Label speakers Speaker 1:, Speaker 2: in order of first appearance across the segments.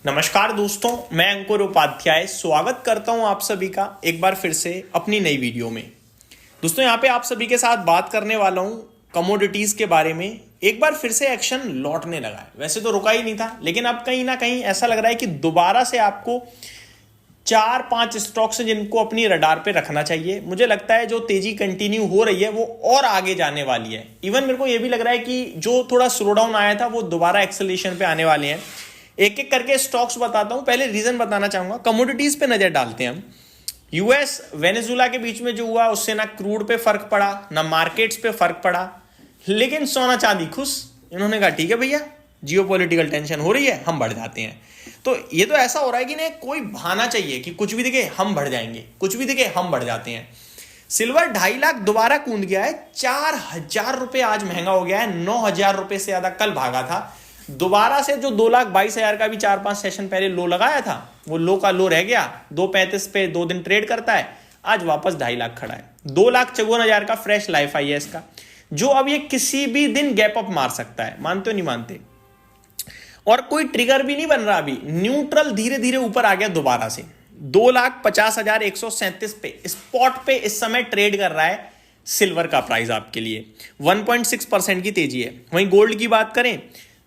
Speaker 1: नमस्कार दोस्तों, मैं अंकुर उपाध्याय स्वागत करता हूं आप सभी का एक बार फिर से अपनी नई वीडियो में। दोस्तों यहाँ पे आप सभी के साथ बात करने वाला हूं कमोडिटीज के बारे में। एक बार फिर से एक्शन लौटने लगा है। वैसे तो रुका ही नहीं था, लेकिन अब कहीं ना कहीं ऐसा लग रहा है कि दोबारा से आपको 4-5 स्टॉक्स हैं जिनको अपनी रडार पे रखना चाहिए। मुझे लगता है जो तेजी कंटिन्यू हो रही है वो और आगे जाने वाली है। इवन मेरे को ये भी लग रहा है कि जो थोड़ा स्लो डाउन आया था वो दोबारा एक्सेलेरेशन पे आने वाले हैं। एक एक करके स्टॉक्स बताता हूं। पहले रीजन बताना चाहूंगा। कमोडिटीज पे नजर डालते हैं हम। यूएस वेनेजुला के बीच में जो हुआ उससे ना क्रूड पे फर्क पड़ा, ना मार्केट्स पे फर्क पड़ा, लेकिन सोना चांदी खुश। इन्होंने कहा ठीक है भैया, जियोपॉलिटिकल टेंशन हो रही है, हम बढ़ जाते हैं। तो ये तो ऐसा हो रहा है कि ना कोई बहाना चाहिए कि कुछ भी दिखे हम बढ़ जाएंगे, कुछ भी दिखे हम बढ़ जाते हैं। सिल्वर 2.5 लाख दोबारा कूद गया है। 4,000 रुपए आज महंगा हो गया है। 9,000 रुपए से ज्यादा कल भागा था। दोबारा से जो 2,22,000 का भी 4-5 सेशन पहले लो लगाया था, वो लो का लो रह गया। 2.35 पे 2 दिन ट्रेड करता है, आज वापस 2.5 लाख खड़ा है। 2,54,000 का फ्रेश लाइफ आई है इसका, जो अब ये किसी भी दिन गैप अप मार सकता है। मानते हो नहीं मानते? और कोई ट्रिगर भी नहीं बन रहा, अभी न्यूट्रल धीरे धीरे ऊपर आ गया दोबारा से। 2,50,137 पे स्पॉट पे इस समय ट्रेड कर रहा है सिल्वर का प्राइस आपके लिए। 1.6% की तेजी है। वहीं गोल्ड की बात करें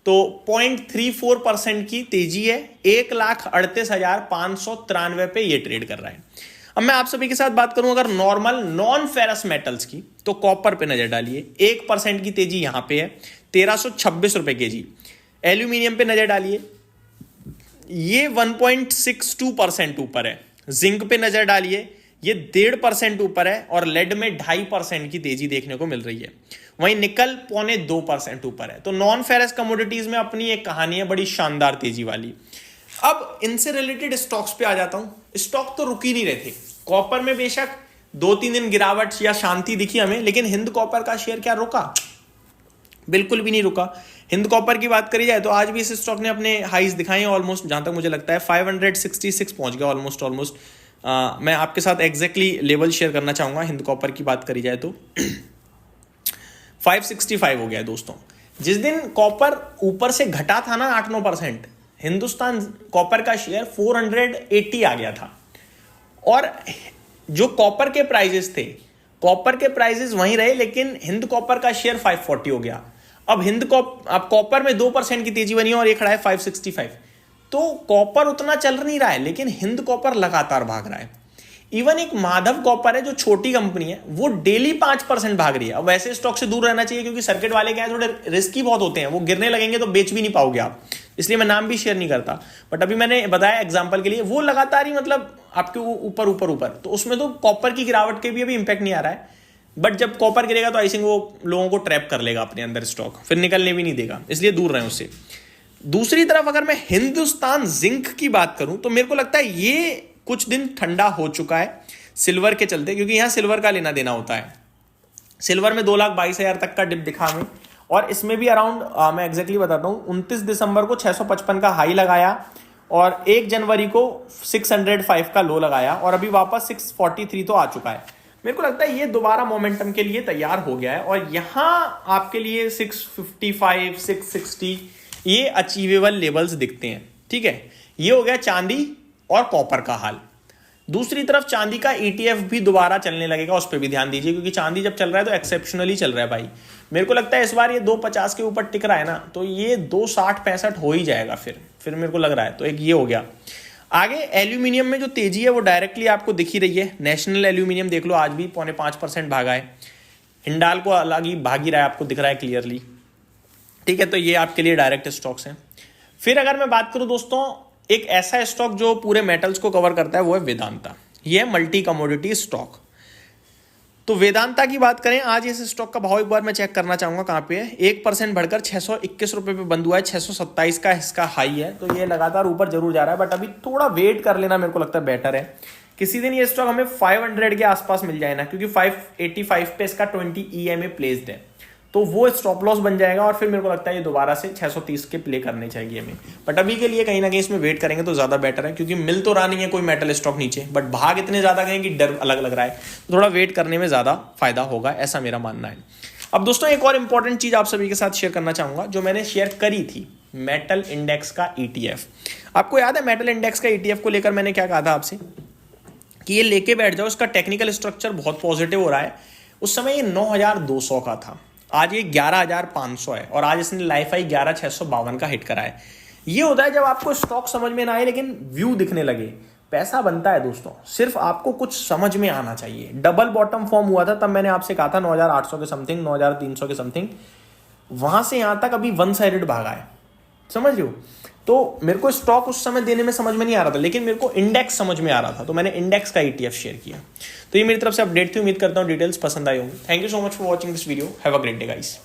Speaker 1: तो 0.34% की तेजी है। 1,38,593 पे ये ट्रेड कर रहा है। अब मैं आप सभी के साथ बात करूं अगर नॉर्मल नॉन फेरस मेटल्स की, तो कॉपर पे नजर डालिए। 1% की तेजी यहां पे है, 1,326 रुपए केजी। एल्यूमिनियम पे नजर डालिए, ये 1.62% ऊपर है। जिंक पे नजर डालिए, ये 1.5% ऊपर है। और लेड में 2.5% की तेजी देखने को मिल रही है। वहीं निकल 0.2% ऊपर है। तो नॉन फेरस कमोडिटीज में अपनी एक कहानी है बड़ी शानदार तेजी वाली। अब इनसे रिलेटेड स्टॉक्स पे आ जाता हूं। स्टॉक तो रुक ही नहीं रहे थे। कॉपर में बेशक 2-3 दिन गिरावट या शांति दिखी हमें, लेकिन हिंद कॉपर का शेयर क्या रुका? बिल्कुल भी नहीं रुका। हिंद कॉपर की बात करी जाए तो आज भी इस स्टॉक ने अपने हाईज दिखाए हैं। ऑलमोस्ट जहां तक मुझे लगता है 566 पहुंच गया ऑलमोस्ट। मैं आपके साथ एग्जैक्टली लेवल शेयर करना चाहूंगा। हिंद कॉपर की बात करी जाए तो 565 हो गया है दोस्तों। जिस दिन कॉपर ऊपर से घटा था ना 8-9%, हिंदुस्तान कॉपर का शेयर 480 आ गया था। और जो कॉपर के प्राइजेस थे, कॉपर के प्राइजेस वहीं रहे, लेकिन हिंद कॉपर का शेयर 540 हो गया। अब अब कॉपर में 2% की तेजी बनी और ये खड़ा है 565। तो कॉपर उतना चल नहीं रहा है, लेकिन हिंद कॉपर लगातार भाग रहा है। इवन एक माधव कॉपर है जो छोटी कंपनी है, वो डेली 5% भाग रही है। अब वैसे स्टॉक से दूर रहना चाहिए, क्योंकि सर्किट वाले क्या है, थोड़े रिस्की बहुत होते हैं। वो गिरने लगेंगे तो बेच भी नहीं पाओगे आप, इसलिए मैं नाम भी शेयर नहीं करता। बट अभी मैंने बताया एग्जांपल के लिए, वो लगातार ही मतलब आपके ऊपर ऊपर ऊपर, तो उसमें तो कॉपर की गिरावट के भी अभी इंपैक्ट नहीं आ रहा है। बट जब कॉपर गिरेगा तो आई थिंक वो लोगों को ट्रैप कर लेगा अपने अंदर स्टॉक, फिर निकलने भी नहीं देगा, इसलिए दूर रहें उससे। दूसरी तरफ अगर मैं हिंदुस्तान जिंक की बात करूं तो मेरे को लगता है ये कुछ दिन ठंडा हो चुका है सिल्वर के चलते, क्योंकि यहां सिल्वर का लेना देना होता है। सिल्वर में 2,22,000 तक का डिप दिखा हमें, और इसमें भी अराउंड मैं एग्जैक्टली बताता हूं, 29 दिसंबर को 655 का हाई लगाया और 1 जनवरी को 605 का लो लगाया, और अभी वापस 643 तो आ चुका है। मेरे को लगता है ये दोबारा मोमेंटम के लिए तैयार हो गया है, और यहां आपके लिए 655 660 ये अचीवेबल लेवल्स दिखते हैं। ठीक है, ये हो गया चांदी और कॉपर का हाल। दूसरी तरफ चांदी का ETF भी दोबारा चलने लगेगा, उस पर भी ध्यान दीजिए, क्योंकि चांदी जब चल रहा है तो एक्सेप्शनली चल रहा है भाई। मेरे को लगता है इस बार ये 250 के ऊपर टिक रहा है ना, तो ये 260-65 हो ही जाएगा फिर मेरे को लग रहा है। तो एक ये हो गया। आगे एल्यूमिनियम में जो तेजी है वो डायरेक्टली आपको दिख ही रही है। नेशनल एल्यूमिनियम देख लो, आज भी 0.5% भागा है। हिंडाल को अलग ही भाग ही रहा है, आपको दिख रहा है क्लियरली। ठीक है, तो ये आपके लिए डायरेक्ट स्टॉक्स हैं। फिर अगर मैं बात करूं दोस्तों, एक ऐसा स्टॉक जो पूरे मेटल्स को कवर करता है, वो है वेदांता। ये है मल्टी कमोडिटी स्टॉक। तो वेदांता की बात करें, आज इस स्टॉक का भाव एक बार मैं चेक करना चाहूंगा कहां पे है। 1% बढ़कर 621 रुपए पे बंद हुआ है। 627 का इसका हाई है, तो ये लगातार ऊपर जरूर जा रहा है, बट अभी थोड़ा वेट कर लेना मेरे को लगता है बेटर है। किसी दिन ये स्टॉक हमें 500 के आसपास मिल जाए ना, क्योंकि 585 पे इसका 20 EMA प्लेस्ड है, तो वो स्टॉप लॉस बन जाएगा, और फिर मेरे को लगता है ये दोबारा से 630 के प्ले करने चाहिए हमें। बट अभी के लिए कहीं ना कहीं इसमें वेट करेंगे तो ज्यादा बेटर है, क्योंकि मिल तो रहा नहीं है कोई मेटल स्टॉक नीचे, बट भाग इतने ज्यादा गए कि डर अलग लग रहा है। तो थोड़ा वेट करने में ज्यादा फायदा होगा, ऐसा मेरा मानना है। अब दोस्तों एक और इंपॉर्टेंट चीज आप सभी के साथ शेयर करना चाहूंगा, जो मैंने शेयर करी थी, मेटल इंडेक्स का ETF। आपको याद है मेटल इंडेक्स का ETF को लेकर मैंने क्या कहा था आपसे कि ये लेके बैठ जाओ, इसका टेक्निकल स्ट्रक्चर बहुत पॉजिटिव हो रहा है। उस समय ये 9,200 का था, आज ये 11,500 है और आज इसने लाइफ हाई 11,652 का हिट करा है। ये होता है जब आपको स्टॉक समझ में ना आए लेकिन व्यू दिखने लगे। पैसा बनता है दोस्तों, सिर्फ आपको कुछ समझ में आना चाहिए। डबल बॉटम फॉर्म हुआ था तब मैंने आपसे कहा था 9,800 के समथिंग, 9,300 के समथिंग, वहां से यहां तक अभी वन साइडेड भागा है, समझ रहे हो। तो मेरे को स्टॉक उस समय देने में समझ में नहीं आ रहा था, लेकिन मेरे को इंडेक्स समझ में आ रहा था, तो मैंने इंडेक्स का ETF शेयर किया। तो ये मेरी तरफ से अपडेट थी, उम्मीद करता हूँ डिटेल्स पसंद आई होंगी। Thank you so much for watching this video, have a great day guys.